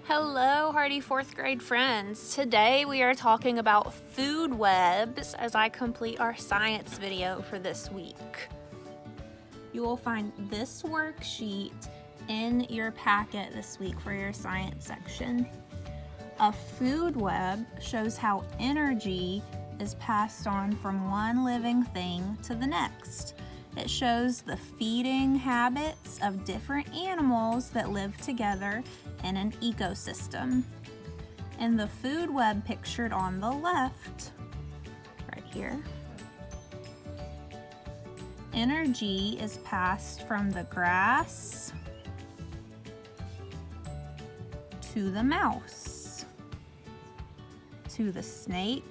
Hello, hardy fourth grade friends. Today we are talking about food webs as I complete our science video for this week. You will find this worksheet in your packet this week for your science section. A food web shows how energy is passed on from one living thing to the next. It shows the feeding habits of different animals that live together in an ecosystem. In the food web pictured on the left, right here, energy is passed from the grass to the mouse, to the snake,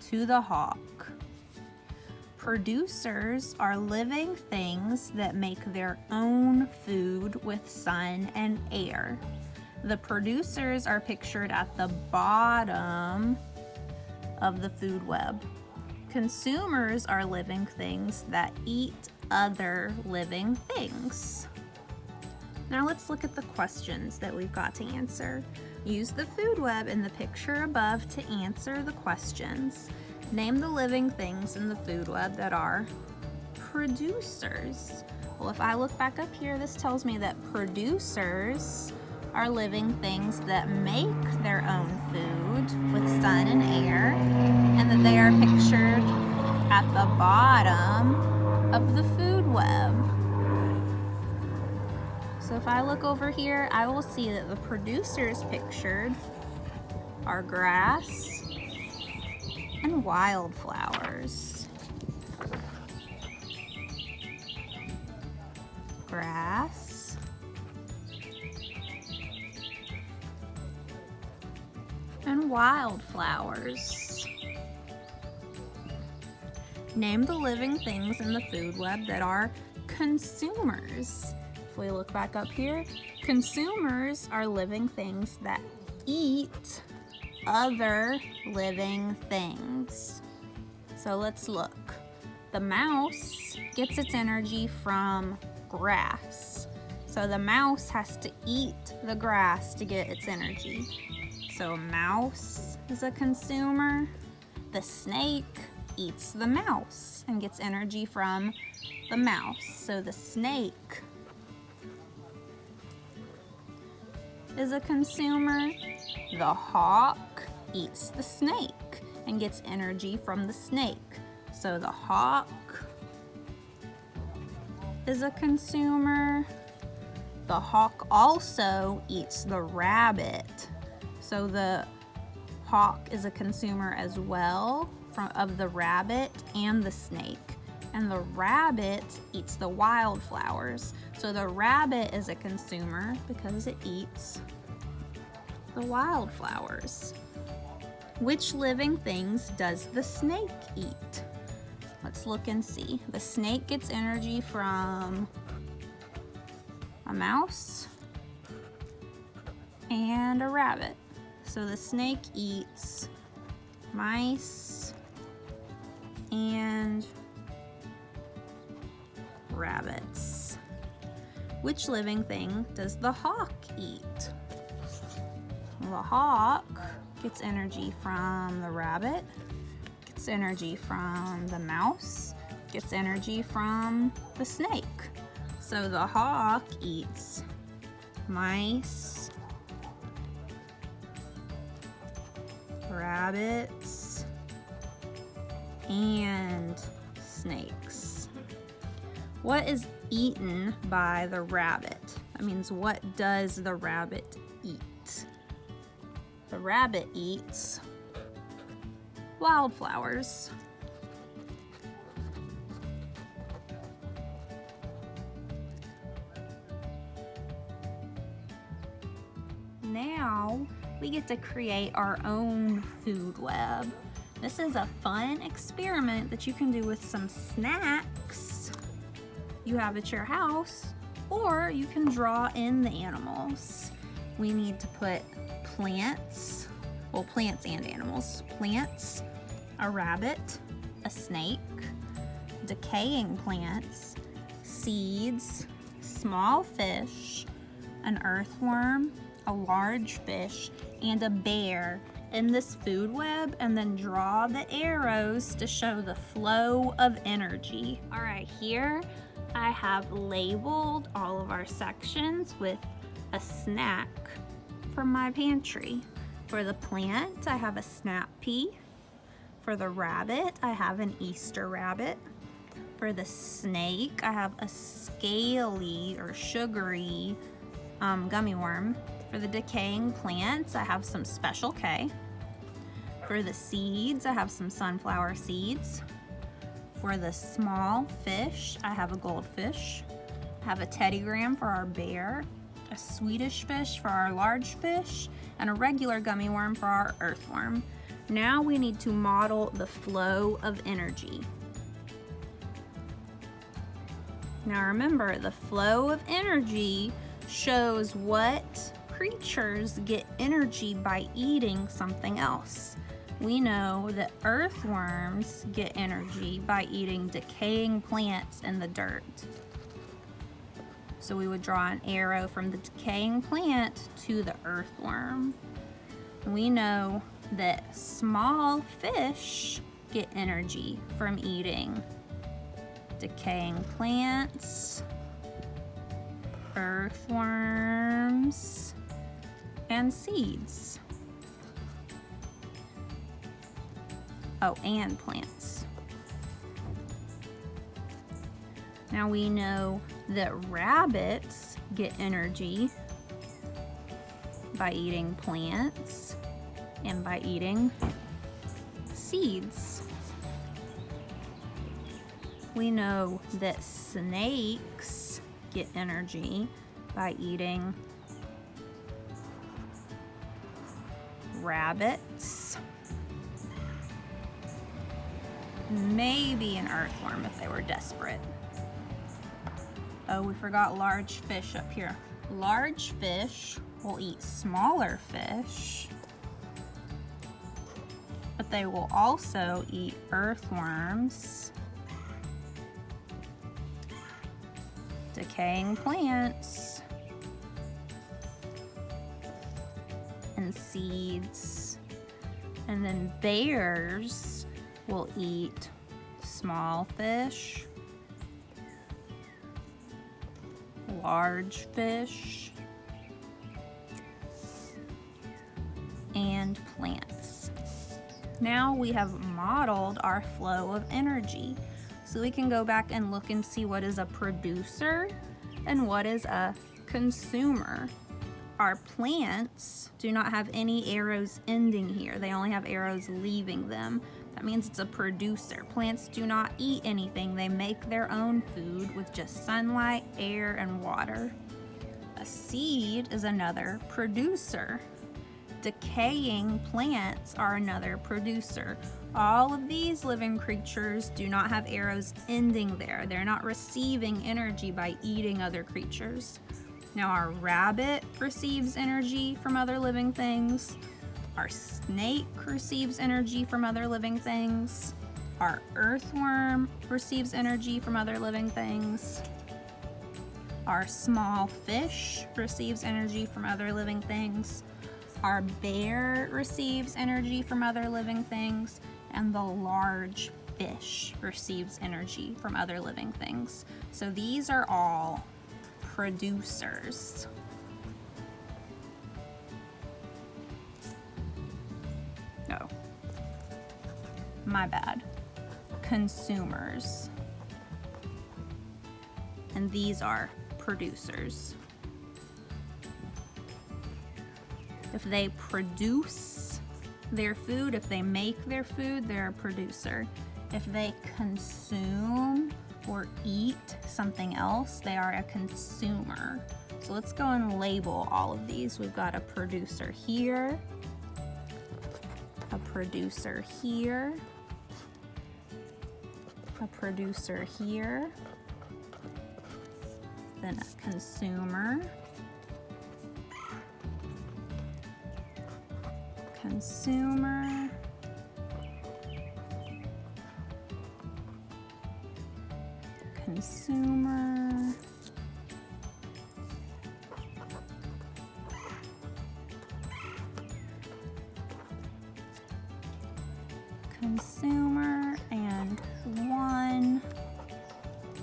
to the hawk. Producers are living things that make their own food with sun and air. The producers are pictured at the bottom of the food web. Consumers are living things that eat other living things. Now let's look at the questions that we've got to answer. Use the food web in the picture above to answer the questions. Name the living things in the food web that are producers. Well, if I look back up here, this tells me that producers are living things that make their own food with sun and air, and that they are pictured at the bottom of the food web. So if I look over here, I will see that the producers pictured are grass and wildflowers. Grass and wildflowers. Name the living things in the food web that are consumers. If we look back up here, consumers are living things that eat other living things. So let's look. The mouse gets its energy from grass. So the mouse has to eat the grass to get its energy. So a mouse is a consumer. The snake eats the mouse and gets energy from the mouse. So the snake is a consumer. The hawk eats the snake and gets energy from the snake. So the hawk is a consumer. The hawk also eats the rabbit. So the hawk is a consumer as well of the rabbit and the snake. And the rabbit eats the wildflowers. So the rabbit is a consumer because it eats the wildflowers. Which living things does the snake eat? Let's look and see. The snake gets energy from a mouse and a rabbit. So the snake eats mice and rabbits. Which living thing does the hawk eat? The hawk gets energy from the rabbit, gets energy from the mouse, gets energy from the snake. So the hawk eats mice, rabbits, and snakes. What is eaten by the rabbit? That means, what does the rabbit eat? The rabbit eats wildflowers. Now we get to create our own food web. This is a fun experiment that you can do with some snacks you have at your house, or you can draw in the animals. We need to put plants, well, plants and animals. Plants, a rabbit, a snake, decaying plants, seeds, small fish, an earthworm, a large fish, and a bear in this food web, and then draw the arrows to show the flow of energy. All right, here I have labeled all of our sections with a snack from my pantry. For the plant, I have a snap pea. For the rabbit, I have an Easter rabbit. For the snake, I have a scaly or sugary gummy worm. For the decaying plants, I have some Special K. For the seeds, I have some sunflower seeds. For the small fish, I have a goldfish. I have a teddygram for our bear, a Swedish fish for our large fish, and a regular gummy worm for our earthworm. Now we need to model the flow of energy. Now remember, the flow of energy shows what creatures get energy by eating something else. We know that earthworms get energy by eating decaying plants in the dirt. So we would draw an arrow from the decaying plant to the earthworm. We know that small fish get energy from eating decaying plants, earthworms, and seeds. Oh, and plants. Now we know that rabbits get energy by eating plants and by eating seeds. We know that snakes get energy by eating rabbits, maybe an earthworm if they were desperate. Oh, we forgot large fish up here. Large fish will eat smaller fish, but they will also eat earthworms, decaying plants, and seeds. And then bears will eat small fish, large fish, and plants. Now we have modeled our flow of energy. So we can go back and look and see what is a producer and what is a consumer. Our plants do not have any arrows ending here. They only have arrows leaving them. That means it's a producer. Plants do not eat anything. They make their own food with just sunlight, air, and water. A seed is another producer. Decaying plants are another producer. All of these living creatures do not have arrows ending there. They're not receiving energy by eating other creatures. Now our rabbit receives energy from other living things. Our snake receives energy from other living things. Our earthworm receives energy from other living things. Our small fish receives energy from other living things. Our bear receives energy from other living things. And the large fish receives energy from other living things. So these are all producers. No, my bad. Consumers. And these are producers. If they produce their food, if they make their food, they're a producer. If they consume or eat something else, they are a consumer. So let's go and label all of these. We've got a producer here, a producer here, a producer here, then a consumer, consumer, consumer, consumer and one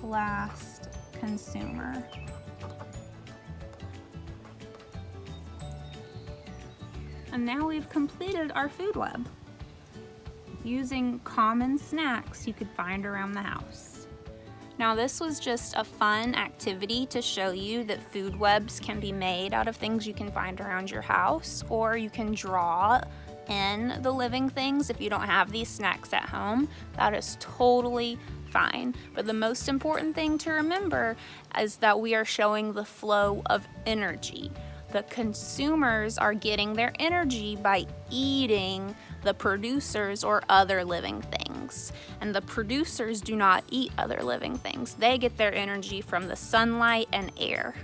last consumer. And now we've completed our food web using common snacks you could find around the house. Now this was just a fun activity to show you that food webs can be made out of things you can find around your house, or you can draw in the living things if you don't have these snacks at home. That is totally fine. But the most important thing to remember is that we are showing the flow of energy. The consumers are getting their energy by eating the producers or other living things. And the producers do not eat other living things. They get their energy from the sunlight and air.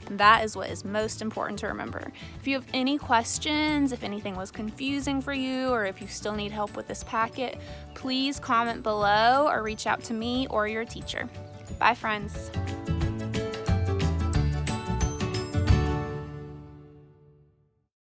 And that is what is most important to remember. If you have any questions, if anything was confusing for you, or if you still need help with this packet, please comment below or reach out to me or your teacher. Bye, friends.